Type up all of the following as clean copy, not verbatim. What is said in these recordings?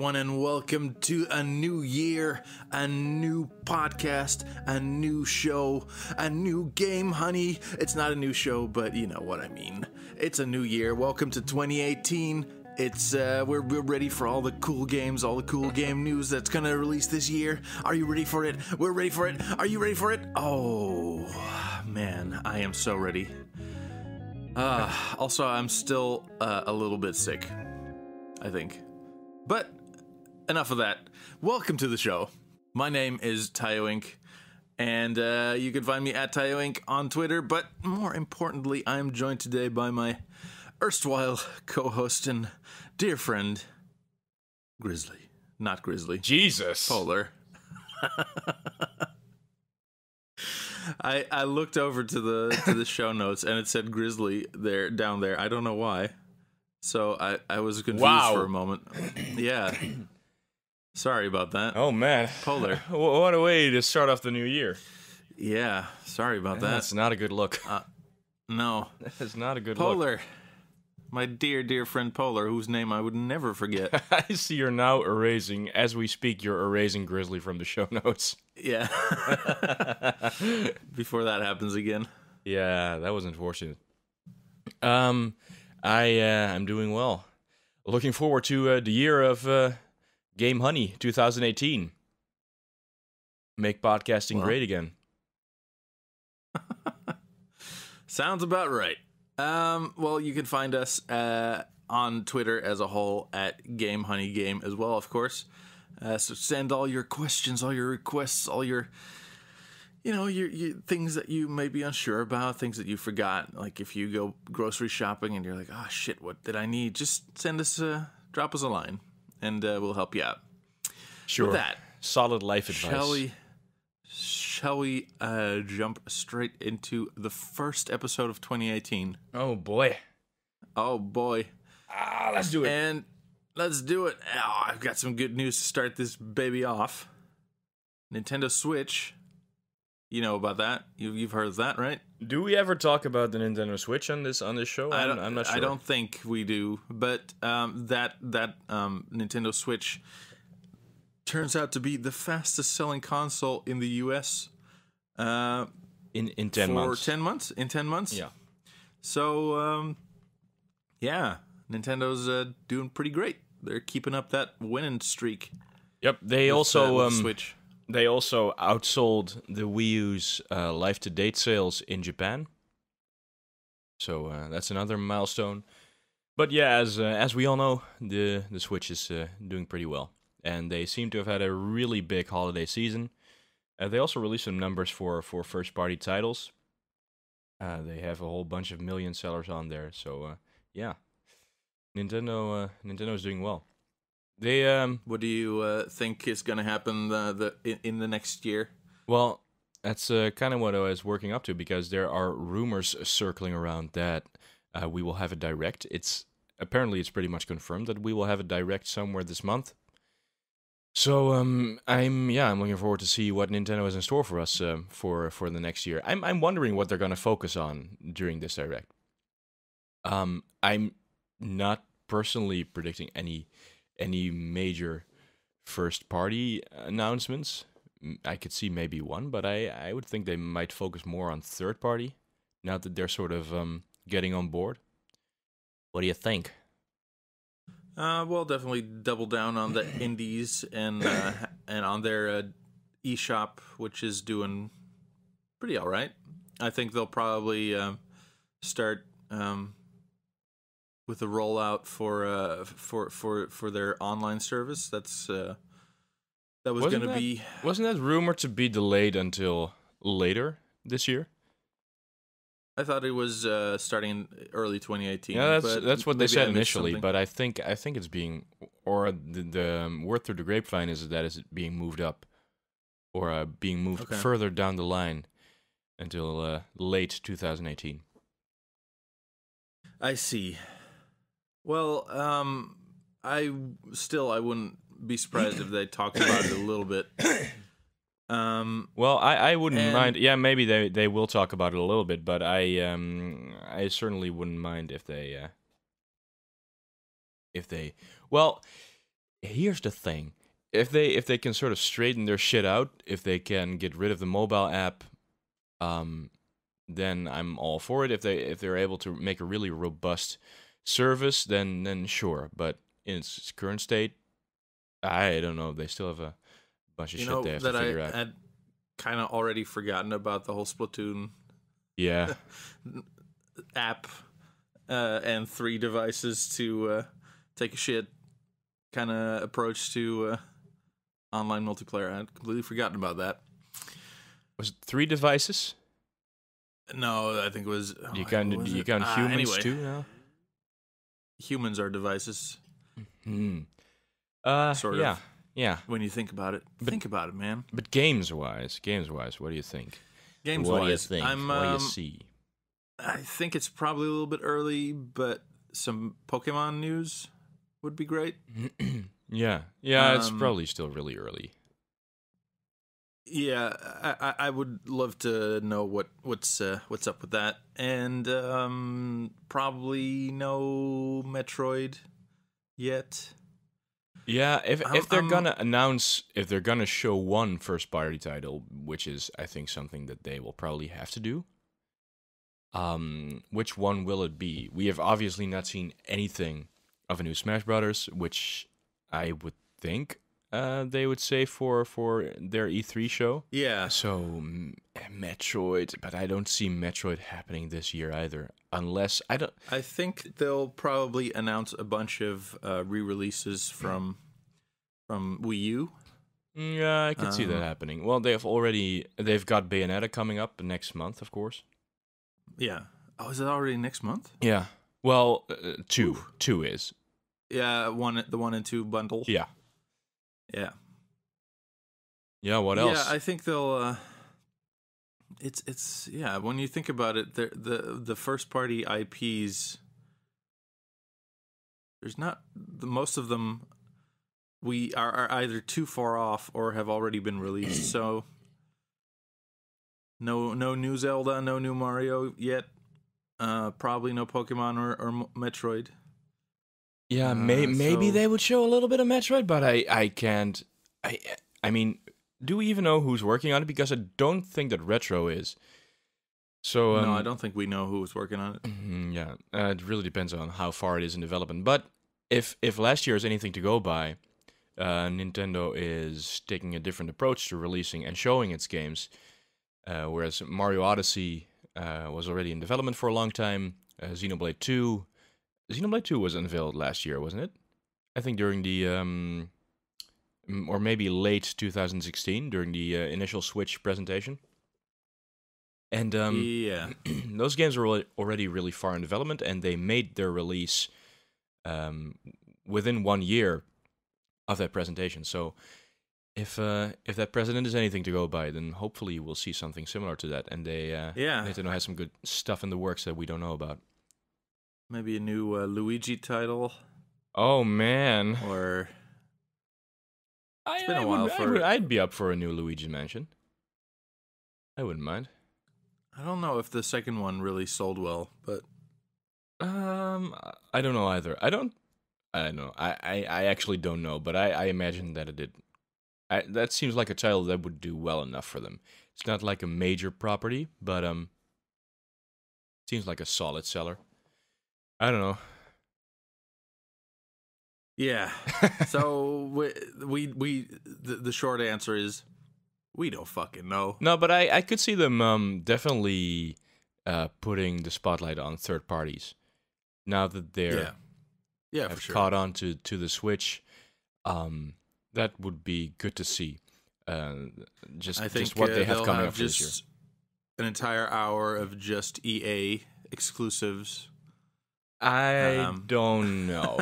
everyone, and welcome to a new year, a new podcast, a new show, a new game, honey. It's not a new show, but you know what I mean. It's a new year. Welcome to 2018. It's we're ready for all the cool games, all the cool game news that's gonna release this year. Are you ready for it? We're ready for it. Are you ready for it? Oh man, I am so ready. Also, I'm still a little bit sick, I think. But enough of that. Welcome to the show. My name is Tayo Inc. And you can find me at Tayo Inc. on Twitter. But more importantly, I'm joined today by my erstwhile co-host and dear friend, Grizzly. Not Grizzly. Jesus. Polar. I looked over to the show notes and it said Grizzly there down there. I don't know why. So I was confused for a moment. Yeah. Sorry about that. Oh man. Polar. What a way to start off the new year. Yeah. Sorry about that. That's not a good look. No. That's not a good Polar. look. My dear friend Polar, whose name I would never forget. I see you're now erasing, as we speak, you're erasing Grizzly from the show notes. Yeah. Before that happens again. Yeah, that was unfortunate. I'm doing well. Looking forward to the year of Game Honey 2018. Make podcasting great again. Sounds about right. Well, you can find us on Twitter as a whole at Game Honey Game as well, of course. So send all your questions, all your requests, all your, your things that you may be unsure about, things that you forgot. Like if you go grocery shopping and you're like, oh shit, what did I need? Just send us, drop us a line, and we'll help you out. Sure. With that, solid life advice. Shall we jump straight into the first episode of 2018? Oh boy. Let's do it. And let's do it. Oh, I've got some good news to start this baby off. Nintendo Switch. You know about that. You've heard of that, right? Do we ever talk about the Nintendo Switch on this show? I'm not sure. I don't think we do. But that Nintendo Switch turns out to be the fastest selling console in the US in 10 months. For 10 months? In 10 months? Yeah. So, Nintendo's doing pretty great. They're keeping up that winning streak. Yep, they also Switch. They also outsold the Wii U's life-to-date sales in Japan. So that's another milestone. But yeah, as we all know, the Switch is doing pretty well. And they seem to have had a really big holiday season. They also released some numbers for first-party titles. They have a whole bunch of million sellers on there. So yeah, Nintendo is doing well. They what do you think is going to happen in the next year? Well, that's kind of what I was working up to, because there are rumors circling around that we will have a direct. Apparently it's pretty much confirmed that we will have a direct somewhere this month. So I'm looking forward to see what Nintendo has in store for us for the next year. I'm wondering what they're going to focus on during this direct. I'm not personally predicting any major first party announcements. I could see maybe one, but I would think they might focus more on third party now that they're sort of getting on board. What do you think? Well, definitely double down on the indies and on their eShop, which is doing pretty all right. I think they'll probably start with a rollout for their online service. That was going to be. Wasn't that rumored to be delayed until later this year? I thought it was starting in early 2018. Yeah, that's what they said initially, something. but I think it's being, or the word through the grapevine is that it's being moved up, or being moved further down the line until late 2018. I see. Well, I wouldn't be surprised if they talked about it a little bit. Well, I wouldn't mind. Yeah, maybe they will talk about it a little bit, but I certainly wouldn't mind if they well, Here's the thing: if they can sort of straighten their shit out, if they can get rid of the mobile app, um, then I'm all for it. If they're able to make a really robust service, then sure. But in its current state, I don't know. They still have a bunch of You shit they know have to that I figure out. had kind of already forgotten about the whole Splatoon Yeah, app and 3 devices to take a shit kind of approach to online multiplayer. I had completely forgotten about that. was it 3 devices? No, I think it was. You What count was you it? count humans Anyway, too now? humans are devices, Hmm. sort Yeah, of. yeah. When you think about it, think about it, man. But games-wise, what do you think? Games What do you wise, think? I'm. What do you see? I think it's probably a little bit early, but some Pokemon news would be great. Yeah, it's Um, probably still really early. Yeah, I would love to know what's up with that, and probably no Metroid yet. Yeah, if I'm, if they're I'm gonna announce, if they're gonna show one first party title, which is I think something that they will probably have to do. Which one will it be? We have obviously not seen anything of a new Smash Brothers, which I would think they would say for their E3 show. yeah. So Metroid, but I don't see Metroid happening this year either, unless I don't. I think they'll probably announce a bunch of re-releases from Wii U. Yeah, I could see that Um, happening. Well, they've got Bayonetta coming up next month, of course. yeah. Oh, is it already next month? Yeah. Well, two, Oof. two is. Yeah, the 1 and 2 bundle. Yeah. Yeah. Yeah. What else? Yeah, I think they'll. It's yeah. When you think about it, the first party IPs. There's not most of them. We are either too far off or have already been released. So no new Zelda, no new Mario yet. Probably no Pokemon or Metroid. Yeah, maybe So they would show a little bit of Metroid, but I can't. I mean, do we even know who's working on it? Because I don't think that Retro is. So no, I don't think we know who's working on it. yeah, it really depends on how far it is in development. But if last year is anything to go by, Nintendo is taking a different approach to releasing and showing its games. Whereas Mario Odyssey was already in development for a long time. Xenoblade 2. Xenoblade 2 was unveiled last year, wasn't it? I think during the or maybe late 2016 during the initial Switch presentation. And Yeah, those games were already really far in development, and they made their release within 1 year of that presentation. So if that precedent is anything to go by, then hopefully we'll see something similar to that. And yeah. Nintendo has some good stuff in the works that we don't know about. Maybe a new Luigi title, Oh man, or it's been a while I'd be up for a new Luigi Mansion. I wouldn't mind. I don't know if the second one really sold well, but I don't know either. I don't know. I actually don't know, but I imagine that it did. That seems like a title that would do well enough for them. It's not like a major property, but seems like a solid seller. I don't know. yeah. So the short answer is we don't fucking know. No, but I could see them definitely putting the spotlight on third parties now that they're Yeah, for have sure. caught on to the Switch. That would be good to see. Just I think just what they have they'll coming have up for this year. just an entire hour of just EA exclusives. I don't know.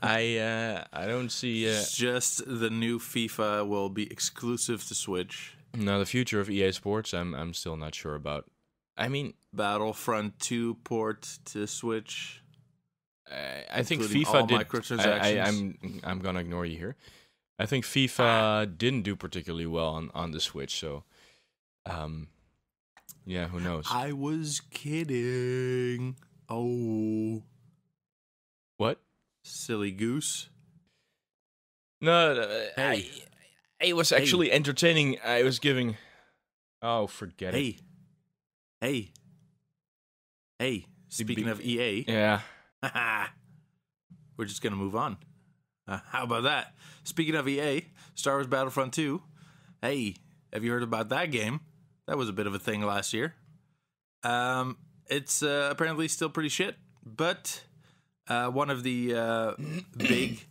I don't see. Just the new FIFA will be exclusive to Switch. No, the future of EA Sports, I'm still not sure about. I mean, Battlefront 2 port to Switch. I think Including FIFA all did. microtransactions. I'm gonna ignore you here. I think FIFA didn't do particularly well on the Switch, so yeah, who knows? I was kidding. Oh, What? silly goose. No, Hey. it was actually entertaining. I was giving. Oh, forget it. Hey. Speaking of EA, Yeah. we're just gonna move on. How about that? Speaking of EA, Star Wars Battlefront 2. Hey, have you heard about that game? That was a bit of a thing last year. It's apparently still pretty shit, but one of the big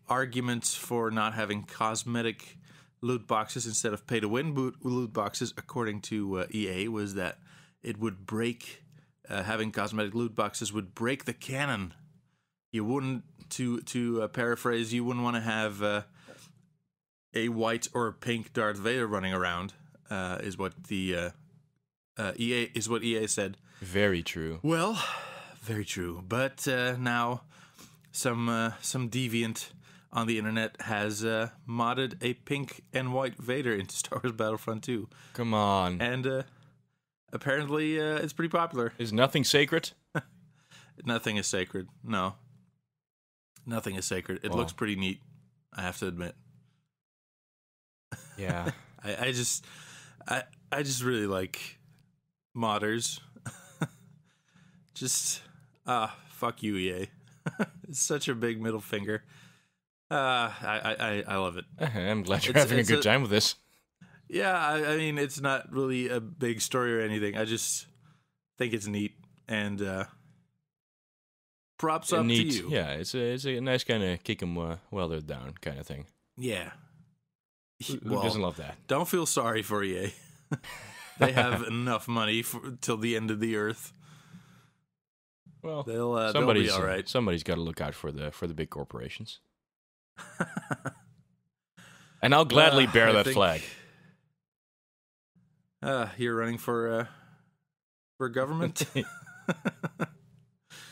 arguments for not having cosmetic loot boxes instead of pay-to-win loot boxes, according to EA, was that it would break, having cosmetic loot boxes would break the canon. You wouldn't, to paraphrase, you wouldn't want to have a white or pink Darth Vader running around, is what the EA said. Very true. Well, very true. But now some deviant on the internet has modded a pink and white Vader into Star Wars Battlefront 2. Come on. And apparently it's pretty popular. Is nothing sacred? Nothing is sacred. No. Nothing is sacred. It looks pretty neat, I have to admit. Yeah. I just really like modders. Just fuck you, EA. It's such a big middle finger. I love it. I'm glad you're having a good time with this. Yeah, I mean, it's not really a big story or anything. I just think it's neat, and props up to you. Yeah, it's a nice kind of kick 'em while they're down kind of thing. Yeah. Who doesn't love that? Don't feel sorry for EA. They have enough money till the end of the earth. Well, they'll be all right. Somebody's got to look out for the big corporations. And I'll gladly bear that flag. You're running for government?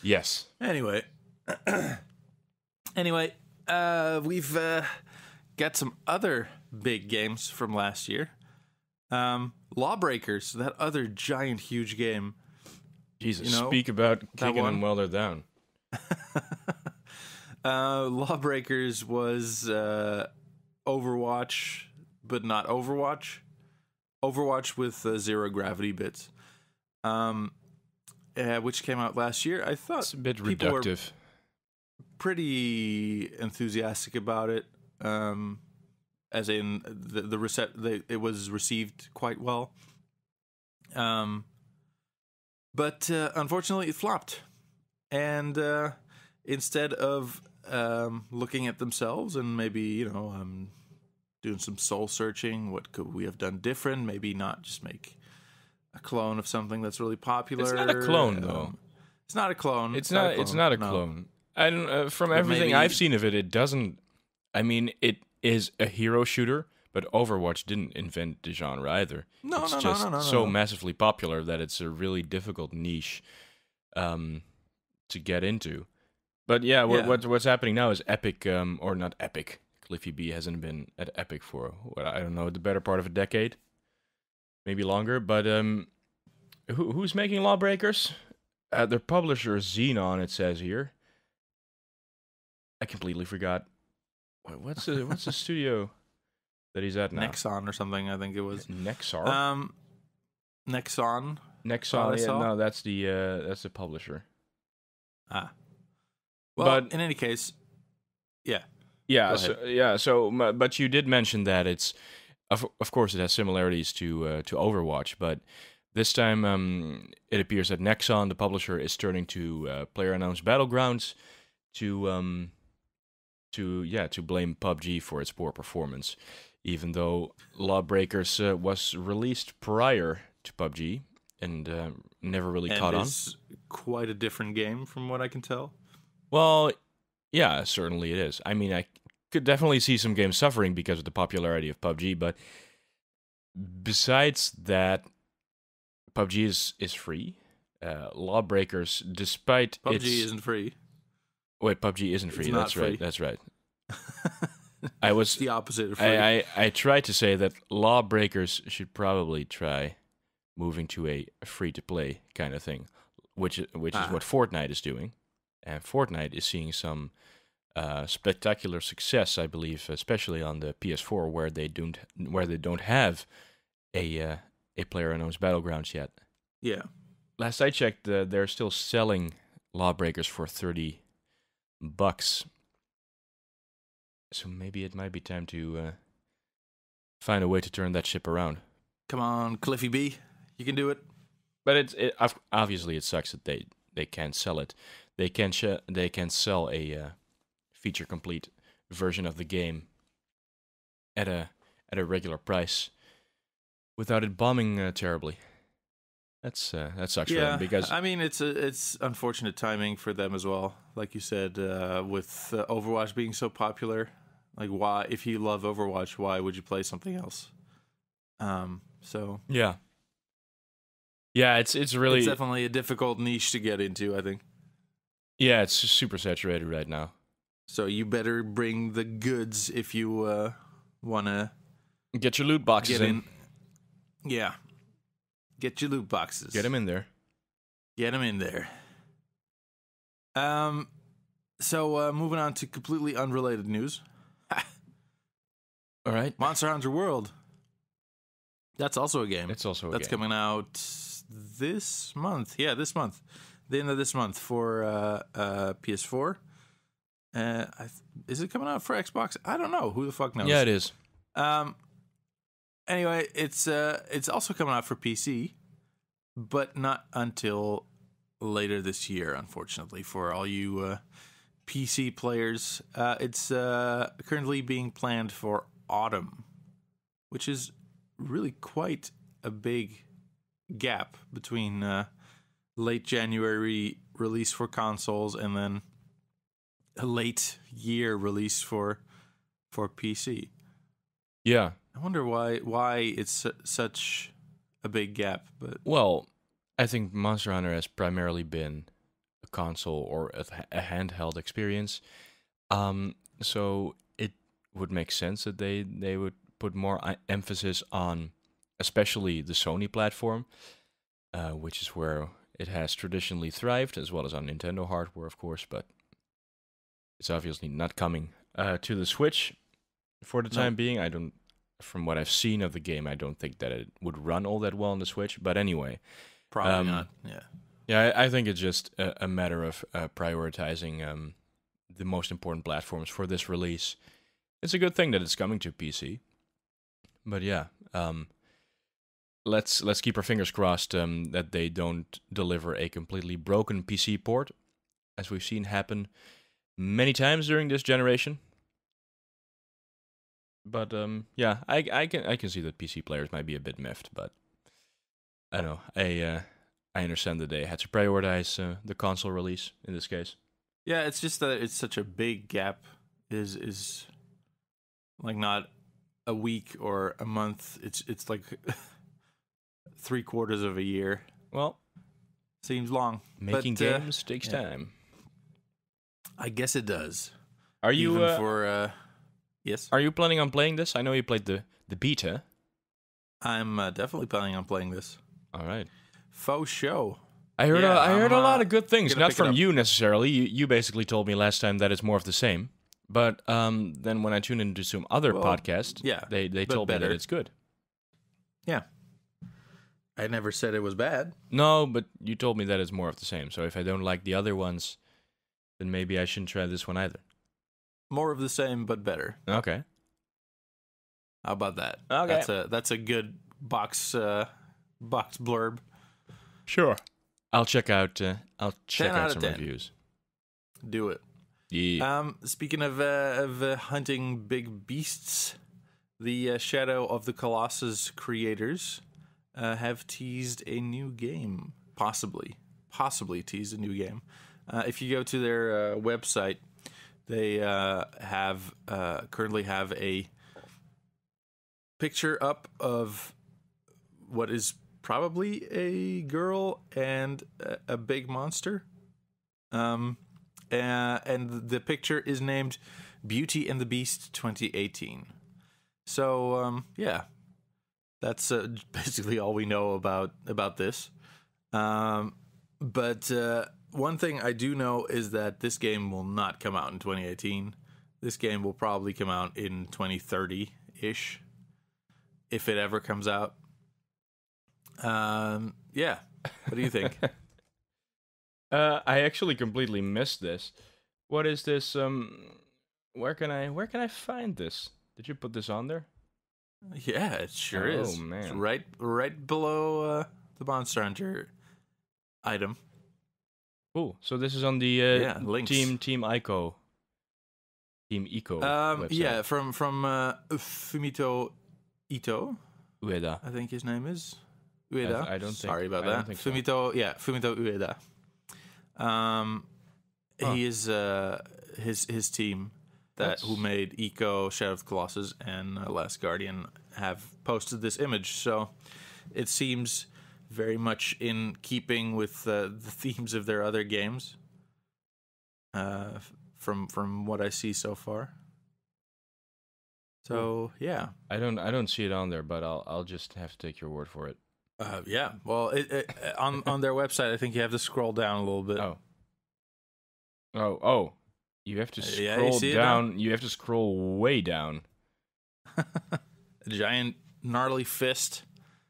Yes. Anyway, we've got some other big games from last year. Lawbreakers, that other giant, huge game. Jesus, speak about kicking them while they're down. Lawbreakers was Overwatch, but not Overwatch. Overwatch with zero gravity bits, which came out last year. I thought it's a bit reductive. Pretty enthusiastic about it. As in it was received quite well. But unfortunately, it flopped. And instead of looking at themselves and maybe, doing some soul searching, what could we have done different? Maybe not just make a clone of something that's really popular. It's not a clone, though. It's not a clone. It's not a clone. I don't. From everything I've seen of it, it doesn't. I mean, it is a hero shooter, but Overwatch didn't invent the genre either. It's just so massively popular that it's a really difficult niche to get into. But yeah, what's happening now is Epic, or not Epic. Cliffy B hasn't been at Epic for, I don't know, the better part of a decade. Maybe longer, but who's making Lawbreakers? Their publisher is Xenon, it says here. I completely forgot. What's the studio that he's at now? Nexon or something, I think it was. Nexar? Nexon. Nexon, yeah, no, that's the publisher. Well, but in any case, yeah. Yeah, but you did mention that it's, of course, it has similarities to Overwatch, but this time it appears that Nexon, the publisher, is turning to PlayerUnknown's Battlegrounds to blame PUBG for its poor performance, even though Lawbreakers was released prior to PUBG and never really caught on. It's quite a different game from what I can tell. Well, yeah, certainly it is. I mean, I could definitely see some games suffering because of the popularity of PUBG, but besides that, PUBG is free. Lawbreakers, despite PUBG isn't free. Wait, PUBG isn't free. That's free. Right. That's right. I was the opposite of free. I tried to say that Lawbreakers should probably try moving to a free-to-play kind of thing, which is what Fortnite is doing, and Fortnite is seeing some spectacular success, I believe, especially on the PS4, where they don't have a PlayerUnknown's Battlegrounds yet. Yeah. Last I checked, they're still selling Lawbreakers for $30. So maybe it might be time to find a way to turn that ship around. Come on, Cliffy B. You can do it. But obviously it sucks that they can't sell it. They can sell a feature complete version of the game at a regular price without it bombing terribly. That sucks for them, because I mean it's unfortunate timing for them as well. Like you said, with Overwatch being so popular, like why, if you love Overwatch, why would you play something else? So yeah, it's really, it's definitely a difficult niche to get into, I think. Yeah, it's super saturated right now. So you better bring the goods if you wanna get your loot boxes in. Yeah. Get your loot boxes. Get them in there. Get them in there. So moving on to completely unrelated news. All right. Monster Hunter World. That's also a game. It's also a That's game. coming out this month. Yeah, this month. The end of this month for PS4. Is it coming out for Xbox? I don't know. Who the fuck knows? Yeah, it is. Anyway, it's also coming out for PC, but not until later this year, unfortunately, for all you PC players. It's currently being planned for autumn, which is really quite a big gap between late January release for consoles and then a late year release for PC. Yeah. I wonder why it's such a big gap. But well, I think Monster Hunter has primarily been a console or a handheld experience. So it would make sense that they would put more emphasis on, especially the Sony platform, which is where it has traditionally thrived, as well as on Nintendo hardware, of course. But it's obviously not coming to the Switch for the time being. From what I've seen of the game, I don't think that it would run all that well on the Switch. But anyway, probably not. Yeah, I think it's just a matter of prioritizing the most important platforms for this release. It's a good thing that it's coming to PC. But yeah, let's keep our fingers crossed that they don't deliver a completely broken PC port, as we've seen happen many times during this generation. But yeah, I can see that PC players might be a bit miffed, but I don't know. I understand that they had to prioritize the console release in this case. Yeah, it's just that it's such a big gap. Is like not a week or a month. It's like 3/4 of a year. Well, seems long. Making games takes time. I guess it does. Are you Yes. Are you planning on playing this? I know you played the beta. I'm definitely planning on playing this. All right. Faux show. I heard a lot of good things, not from up. you necessarily. You basically told me last time that it's more of the same. But then when I tune into some other podcast, they told me that it's good. Yeah. I never said it was bad. No, but you told me that it's more of the same. So if I don't like the other ones, then maybe I shouldn't try this one either. More of the same, but better. Okay. How about that? Okay. That's a good box blurb. Sure. I'll check out some 10. reviews. Do it. Yeah. Speaking of hunting big beasts, the Shadow of the Colossus creators have teased a new game. Possibly teased a new game. If you go to their website, they currently have a picture up of what is probably a girl and a big monster. And the picture is named Beauty and the Beast 2018. So, yeah, that's basically all we know about this. But one thing I do know is that this game will not come out in 2018. This game will probably come out in 2030-ish, if it ever comes out. Yeah. What do you think? I actually completely missed this. What is this? Where can I find this? Did you put this on there? Yeah, it sure is. Oh man, it's right below the Monster Hunter item. Cool. So this is on the links. Team Ico. Team Ico website. Yeah, from Fumito Ito. Ueda. I think his name is Ueda. I don't think. Sorry about I that. don't think so. Fumito Ueda. He is his team who made Ico, Shadow of the Colossus, and Last Guardian have posted this image. So it seems very much in keeping with the themes of their other games. From what I see so far. So yeah, I don't see it on there, but I'll just have to take your word for it. Yeah. Well, on their website, I think you have to scroll down a little bit. Oh. You have to scroll down. You have to scroll way down. A giant gnarly fist.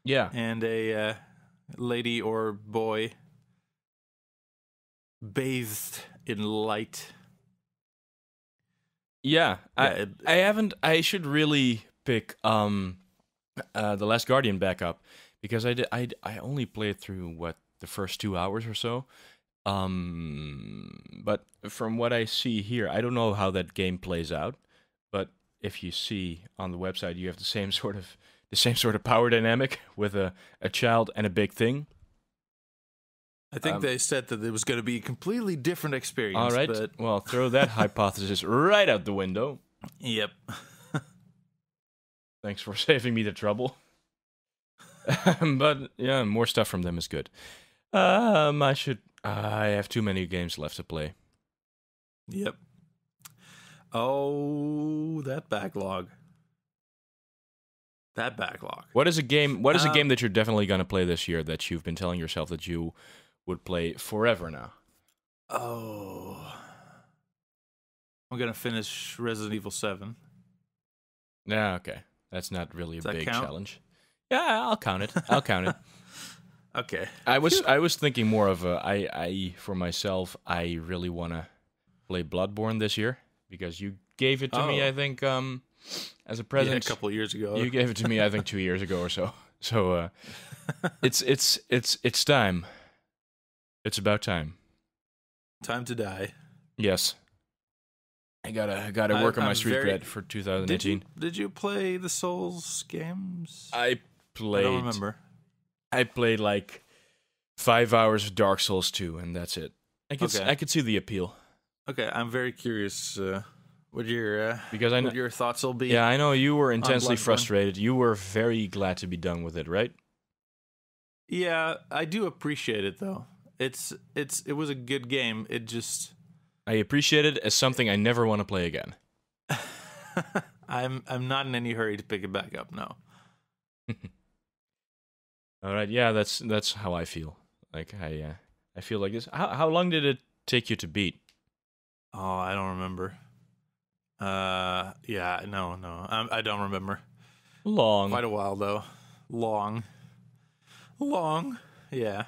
Yeah. And a lady or boy bathed in light. Yeah. I haven't. I should really pick The Last Guardian back up, because I only played through the first 2 hours or so. But from what I see here, I don't know how that game plays out. But if you see on the website, you have the same sort of power dynamic with a child and a big thing. I think they said that it was going to be a completely different experience. All right. But... Well, throw that hypothesis right out the window. Yep. Thanks for saving me the trouble. But yeah, more stuff from them is good. I have too many games left to play. Yep. Oh, that backlog. What is a game that you're definitely going to play this year that you've been telling yourself that you would play forever now? Oh. I'm going to finish Resident Evil 7. Yeah, okay. That's not really a big challenge. Yeah, I'll count it. Okay. I was thinking more of for myself, I really want to play Bloodborne this year, because you gave it to me, I think, as a present. Yeah, a couple of years ago. You gave it to me, I think, 2 years ago or so. So it's time. It's about time. Time to die. Yes. I gotta work on my street cred for 2018. Did you play the Souls games? I don't remember. I played like 5 hours of Dark Souls 2, and that's it. I could see the appeal. Okay, I'm very curious what your thoughts will be. Yeah, I know you were intensely frustrated. You were very glad to be done with it, right? Yeah, I do appreciate it though. It was a good game. I appreciate it as something I never want to play again. I'm not in any hurry to pick it back up. No. All right, yeah, that's how I feel. Like I feel like this. How long did it take you to beat? Oh, I don't remember. Yeah, no, I don't remember. Long. Quite a while though. Long. Yeah.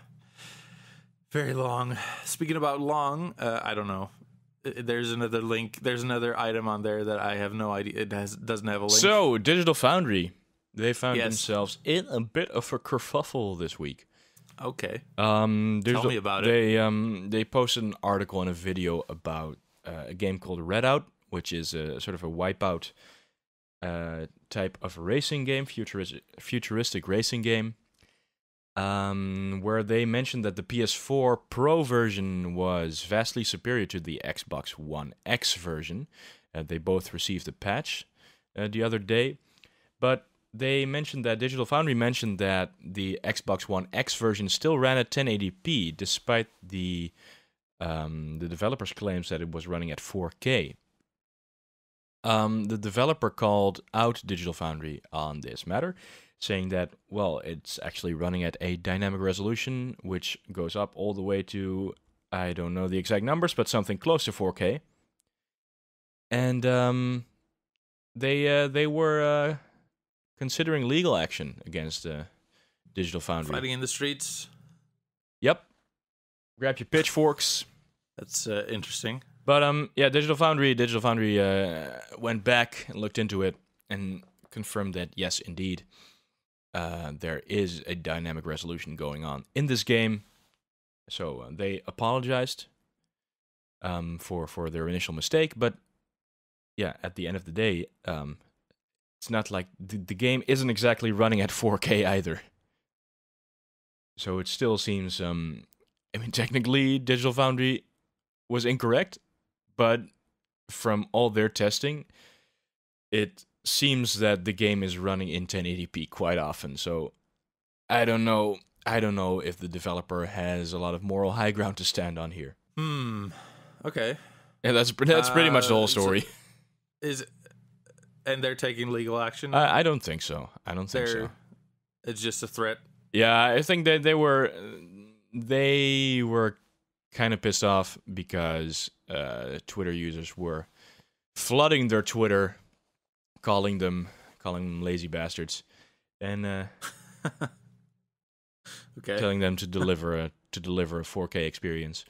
Very long. Speaking about long, I don't know. There's another link. There's another item on there that I have no idea. It doesn't have a link. So, Digital Foundry, they found themselves in a bit of a kerfuffle this week. Okay. Tell me about it. They posted an article and a video about a game called Redout, which is a sort of a Wipeout type of racing game, futuristic racing game. Where they mentioned that the PS4 Pro version was vastly superior to the Xbox One X version. They both received a patch the other day, but they mentioned that Digital Foundry mentioned that the Xbox One X version still ran at 1080p, despite the developer's claims that it was running at 4K. The developer called out Digital Foundry on this matter, saying that, well, it's actually running at a dynamic resolution, which goes up all the way to I don't know the exact numbers, but something close to 4K. And they were considering legal action against Digital Foundry. Fighting in the streets. Yep. Grab your pitchforks. That's interesting. But yeah, Digital Foundry went back and looked into it and confirmed that yes, indeed, there is a dynamic resolution going on in this game. So they apologized for their initial mistake, but yeah, at the end of the day, it's not like the game isn't exactly running at 4K either. So it still seems, I mean, technically Digital Foundry was incorrect, but from all their testing, it seems that the game is running in 1080p quite often. So I don't know if the developer has a lot of moral high ground to stand on here. Okay. Yeah, that's pretty much the whole story. And they're taking legal action? I don't think so. I don't think so. It's just a threat. Yeah, I think that they were kind of pissed off because Twitter users were flooding their Twitter, calling them lazy bastards, and okay, telling them to deliver a 4K experience.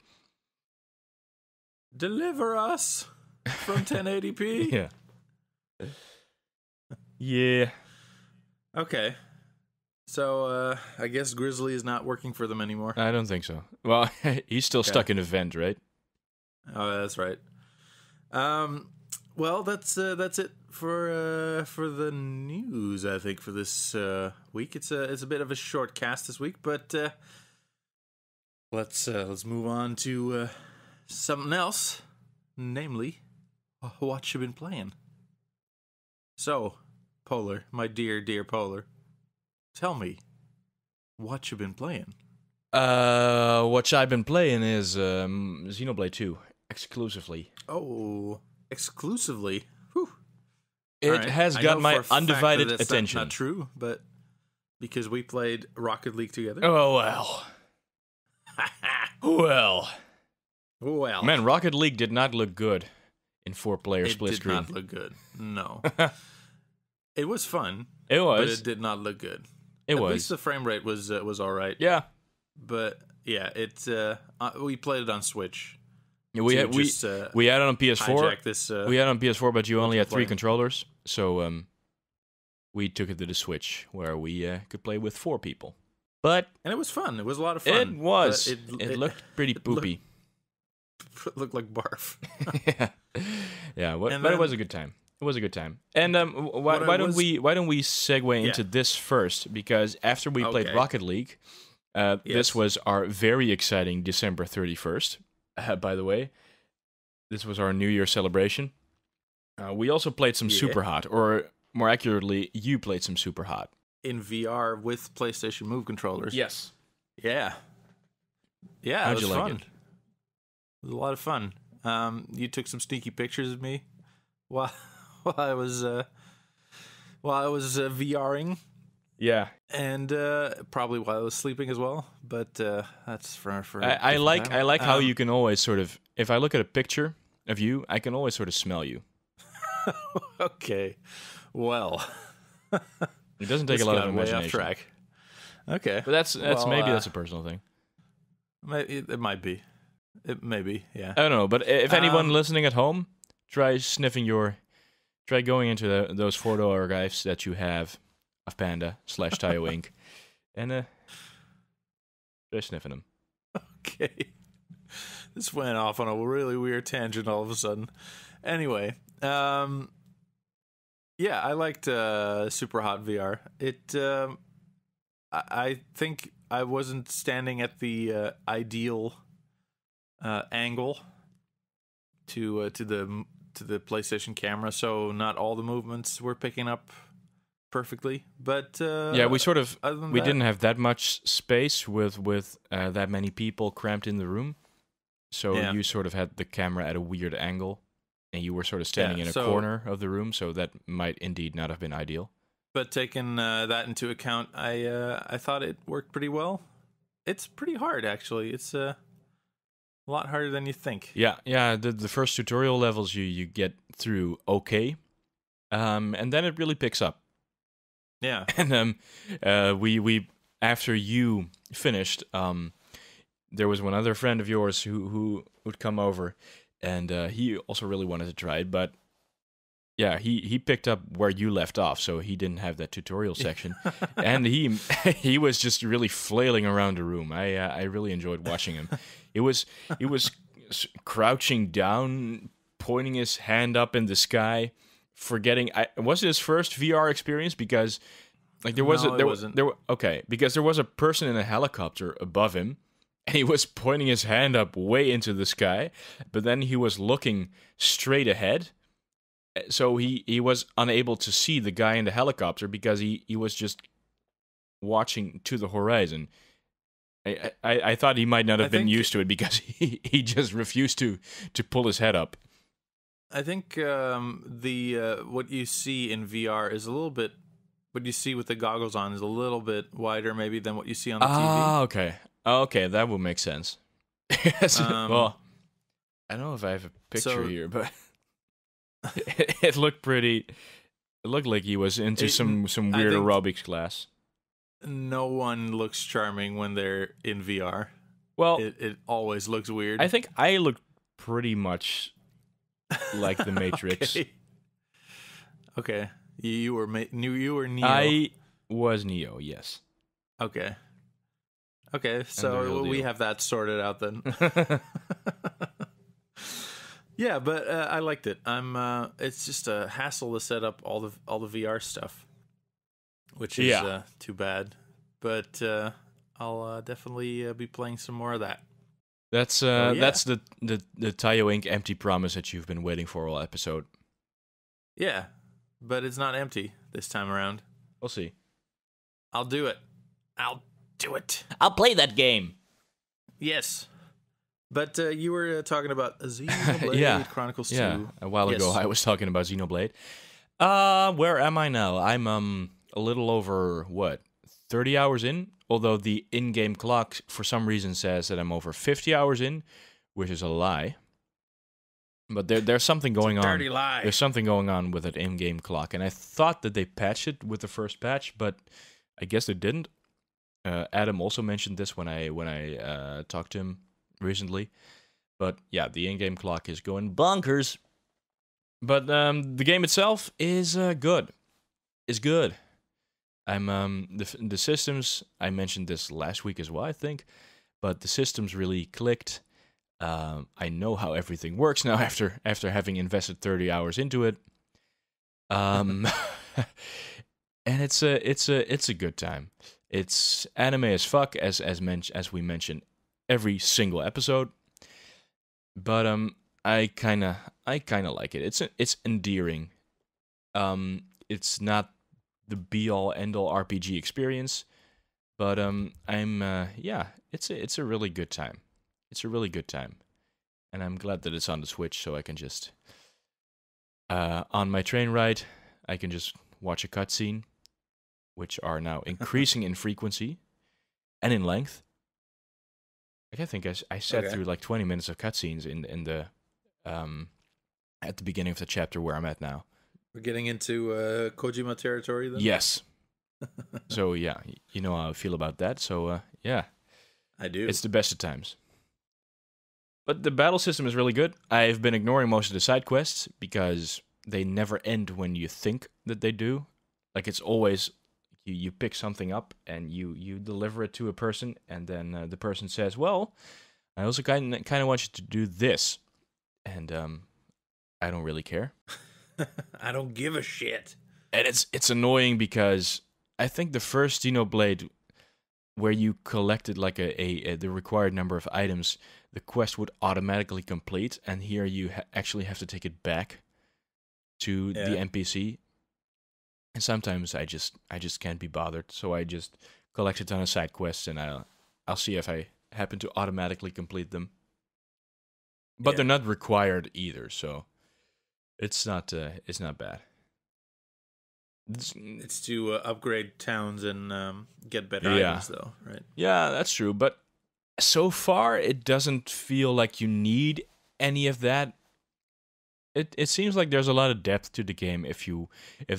Deliver us from 1080p. Yeah. Yeah. Okay. So, I guess Grizzly is not working for them anymore. I don't think so. Well, he's still stuck in a vent, right? Oh, that's right. Well, that's it for the news. I think for this week, it's a bit of a short cast this week, but let's move on to something else, namely what you been playing. So, Polar, my dear Polar. Tell me, what you been playing? What I've been playing is Xenoblade 2 exclusively. Oh, exclusively. Whew. It has got my undivided attention. Not true, but because we played Rocket League together. Oh well. Well. Man, Rocket League did not look good in 4-player split screen. It did not look good. No. It was fun. It was. But it did not look good. At least the frame rate was all right. Yeah. But yeah, we played it on Switch. Yeah, we had it on PS4. We had it on PS4, but you only had 3 controllers. So we took it to the Switch, where we could play with 4 people. And it was fun. It was a lot of fun. It was. It looked pretty poopy. It looked like barf. Yeah. But it was a good time. It was a good time. And why don't we segue into this first? Because after we played Rocket League, this was our very exciting December 31st. By the way, this was our New Year celebration. We also played some Super Hot, or more accurately, you played some Super Hot in VR with PlayStation Move controllers. Yes. Yeah. Yeah. How'd you like fun. it? It was a lot of fun. You took some sneaky pictures of me while I was VRing. Yeah, and probably while I was sleeping as well. But that's for. I like how you can always sort of, if I look at a picture of you, I can always sort of smell you. Okay, well, it doesn't take a lot of imagination. Way off track. Okay, but that's maybe that's a personal thing. It might be. It may be. Yeah. I don't know, but if anyone listening at home, try going into those photo archives that you have of Panda /Tayo Inc. and try sniffing them. Okay. This went off on a really weird tangent all of a sudden. Anyway, yeah, I liked Super Hot VR. I think I wasn't standing at the ideal angle to the PlayStation camera, so not all the movements were picking up perfectly. But yeah, we didn't have that much space with that many people cramped in the room, so you sort of had the camera at a weird angle, and you were sort of standing in a corner of the room, so that might indeed not have been ideal. But taking that into account, I thought it worked pretty well. It's pretty hard, actually. It's A lot harder than you think. Yeah. The first tutorial levels you get through okay, and then it really picks up. Yeah. And we after you finished, there was one other friend of yours who would come over, and he also really wanted to try it, but yeah, he picked up where you left off, so he didn't have that tutorial section, and he was just really flailing around the room. I really enjoyed watching him. He was crouching down, pointing his hand up in the sky, forgetting. Was it his first VR experience? Because like there was No, it wasn't. because there was a person in a helicopter above him, and he was pointing his hand up way into the sky, but then he was looking straight ahead. So he was unable to see the guy in the helicopter because he was just watching to the horizon. I thought he might not have been used to it because he just refused to pull his head up. I think the what you see in VR is a little bit. What you see with the goggles on is a little bit wider, maybe, than what you see on the TV. Ah, okay, that would make sense. Well, I don't know if I have a picture here, but it looked pretty. It looked like he was into some weird aerobics class. No one looks charming when they're in VR. Well, it always looks weird. I think I looked pretty much like the Matrix. Okay. You were Neo. I was Neo, yes. Okay, so we have that sorted out then. Yeah, but I liked it. It's just a hassle to set up all the VR stuff, which is too bad. But I'll definitely be playing some more of that. That's that's the Tayo Inc. empty promise that you've been waiting for all episode. Yeah, but it's not empty this time around. We'll see. I'll do it. I'll play that game. Yes. But you were talking about Xenoblade Chronicles 2. Yeah, a while ago I was talking about Xenoblade. Where am I now? I'm a little over, 30 hours in? Although the in-game clock for some reason says that I'm over 50 hours in, which is a lie. But there's something going on. Dirty lie. There's something going on with that in-game clock, and I thought that they patched it with the first patch, but I guess they didn't. Adam also mentioned this when I talked to him recently, but yeah, the in-game clock is going bonkers. But the game itself is good. Is good. I'm the systems. I mentioned this last week as well, I think, but the systems really clicked. I know how everything works now after having invested 30 hours into it. And it's a good time. It's anime as fuck as we mentioned every single episode. But I kind of like it. It's endearing. It's not the be all end all RPG experience, but it's a really good time. It's a really good time. And I'm glad that it's on the Switch, so I can just on my train ride, I can just watch a cutscene, which are now increasing in frequency and in length. Like I think I sat through like 20 minutes of cutscenes in the at the beginning of the chapter where I'm at now. We're getting into Kojima territory then? Yes. So yeah, you know how I feel about that. So yeah. I do. It's the best of times. But the battle system is really good. I've been ignoring most of the side quests because they never end when you think that they do. Like it's always you pick something up and you deliver it to a person, and then the person says, "Well, I also kind of want you to do this," and I don't really care. I don't give a shit. And it's annoying because I think the first Xenoblade, where you collected like the required number of items, the quest would automatically complete, and here you actually have to take it back to the NPC. And sometimes I just can't be bothered, so I just collect a ton of side quests, and I'll see if I happen to automatically complete them. But they're not required either, so it's not bad. It's to upgrade towns and get better items, though, right? Yeah, that's true. But So far, it doesn't feel like you need any of that. It seems like there's a lot of depth to the game if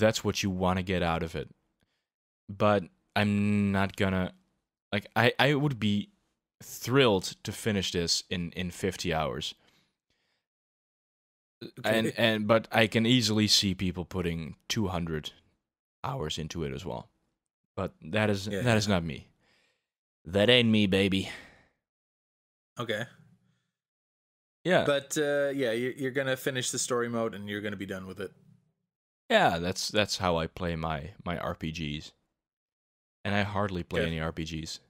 that's what you want to get out of it. But I'm not gonna like I would be thrilled to finish this in 50 hours. Okay. But I can easily see people putting 200 hours into it as well. But that is not me. That ain't me, baby. Okay. Yeah. But you're gonna finish the story mode and you're gonna be done with it. Yeah, that's how I play my RPGs. And I hardly play Okay. any RPGs.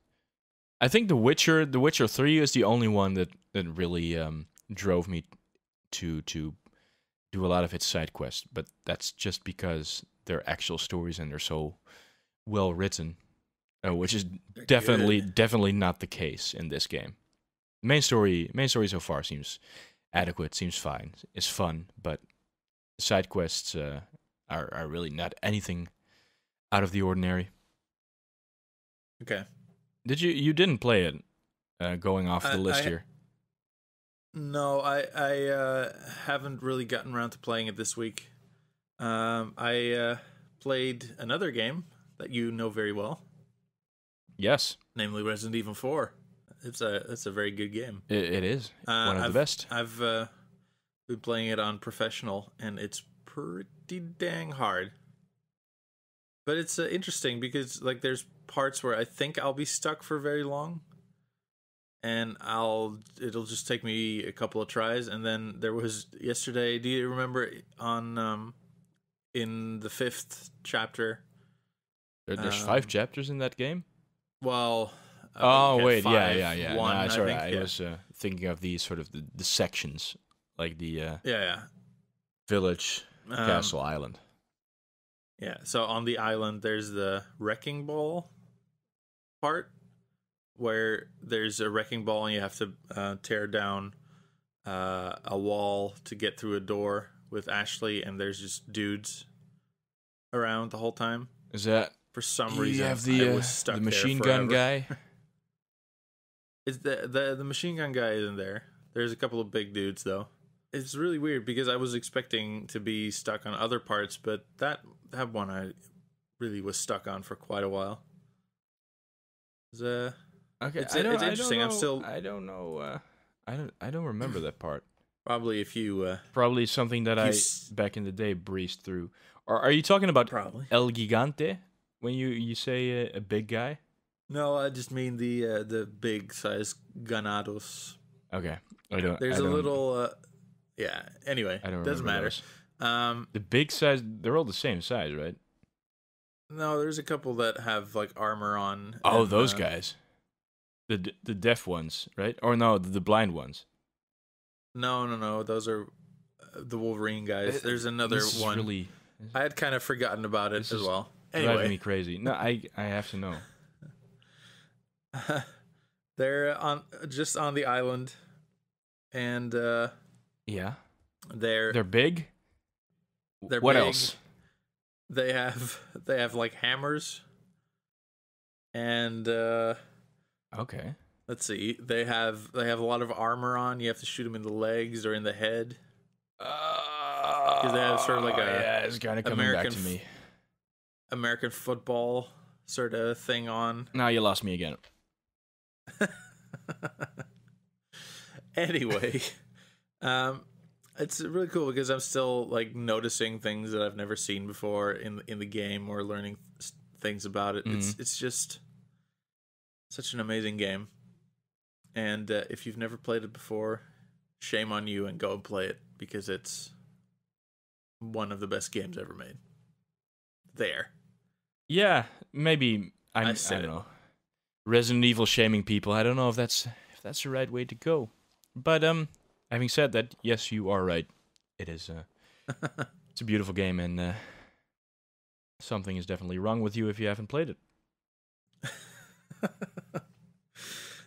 I think The Witcher 3 is the only one that really drove me to do a lot of its side quests, but that's just because they're actual stories and they're so well written, which is They're definitely not the case in this game. Main story so far seems adequate, seems fine, it's fun, but side quests are really not anything out of the ordinary. Okay. You didn't play it going off the list here? No, I haven't really gotten around to playing it this week. I played another game that you know very well, Yes, namely Resident Evil 4. It's a very good game. it is one of the best. I've been playing it on professional, and it's pretty dang hard. But it's interesting because like there's parts where I think I'll be stuck for very long, and it'll just take me a couple of tries. And then there was yesterday. Do you remember on in the 5th chapter? There's 5 chapters in that game. Well. Oh okay, wait, 5, yeah. One, No, sorry, I think, I was thinking of these sort of the sections, like the yeah. village, castle, island. Yeah, so on the island, there's the wrecking ball part, where there's a wrecking ball and you have to tear down a wall to get through a door with Ashley, and there's just dudes around the whole time. Is that For some you reason, have I was stuck the there machine gun forever. guy? It's the machine gun guy isn't there. There's a couple of big dudes though. It's really weird because I was expecting to be stuck on other parts, but that one I really was stuck on for quite a while. Okay, It's interesting. I don't know. I don't remember that part. Probably if you Probably something that back in the day breezed through. Or are you talking about probably El Gigante when you say a big guy? no, I just mean the big size ganados. Okay, There's a little yeah. Anyway, I don't doesn't remember matter. those. The big size, they're all the same size, right? No, there's a couple that have like armor on. Oh, and, those guys. The deaf ones, right? Or no, the blind ones. No. Those are the Wolverine guys. There's another This is one. really I had kind of forgotten about it This as is well. driving me Anyway, crazy. No, I have to know. they're just on the island, and Yeah, they're they're big. what What else? They have like hammers, and Okay. let's see. They have a lot of armor on. You have to shoot them in the legs or in the head. Because they have sort of like it's kind of coming back to me. American football sort of thing on. Now you lost me again. Anyway, it's really cool because I'm still like noticing things that I've never seen before in the game or learning things about it. Mhm. It's just such an amazing game. And if you've never played it before, shame on you and go and play it because it's one of the best games ever made. There. Yeah, maybe I said don't it. know. Resident Evil shaming people. I don't know if that's the right way to go. But having said that, yes, you are right. It is it's a beautiful game, and something is definitely wrong with you if you haven't played it.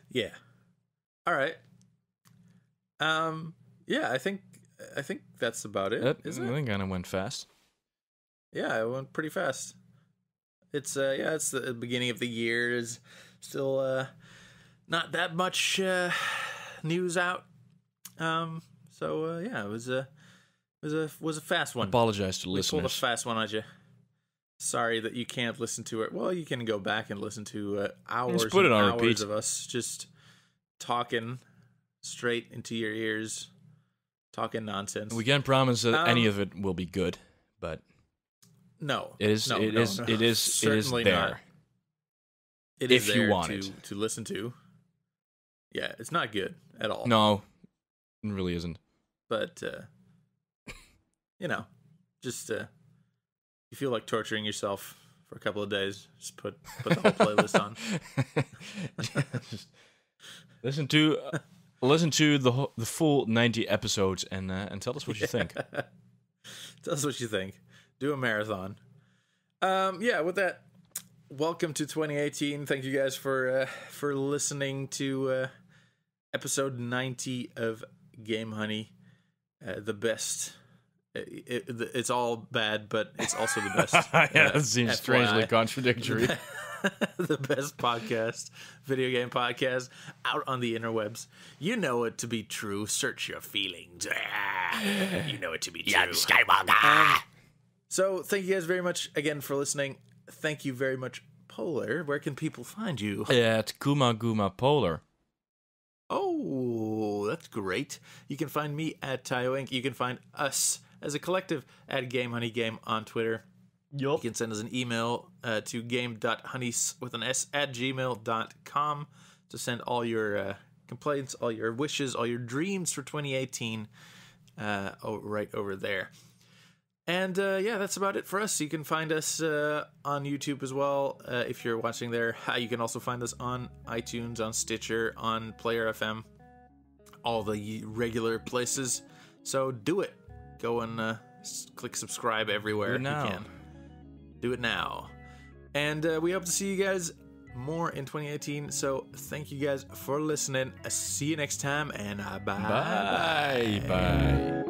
Yeah. All right. Yeah, I think that's about it. That Isn't it? kind of went fast. Yeah, it went pretty fast. It's it's the beginning of the year. Is still not that much news out. So yeah, it was a fast one. Apologize to We pulled a listeners. fast one on you. Sorry that you can't listen to it. Well, you can go back and listen to hours Just put it and on hours repeat. of us just talking straight into your ears, talking nonsense. We can't promise that any of it will be good, but no, it is no, it no, is no. it is Certainly there. not. It is If you there want to, it. to listen to. Yeah, it's not good at all. No, it really isn't. But you know, just you feel like torturing yourself for a couple of days, just put the whole playlist on. Just listen to the full 90 episodes and tell us what you think. Tell us what you think. Do a marathon. Yeah, with that, welcome to 2018. Thank you guys for listening to episode 90 of Game Honey. The best. It's all bad, but it's also the best. Yeah, that seems FYI. strangely contradictory. The best podcast, video game podcast, out on the interwebs. You know it to be true. Search your feelings. You know it to be true. Skywalker. So thank you guys very much again for listening. Thank you very much, Polar. Where can people find you? At Kuma Guma Polar. Oh, that's great. You can find me at Tayo Inc. You can find us as a collective at Game Honey Game on Twitter. You can send us an email to game.honeys with an S at gmail.com to send all your complaints, all your wishes, all your dreams for 2018 right over there. And yeah, that's about it for us. You can find us on YouTube as well if you're watching there. You can also find us on iTunes, on Stitcher, on Player FM, all the regular places. So do it. Go and click subscribe everywhere Do it now. you can. Do it now. And we hope to see you guys more in 2018. So thank you guys for listening. See you next time, and bye. Bye. Bye.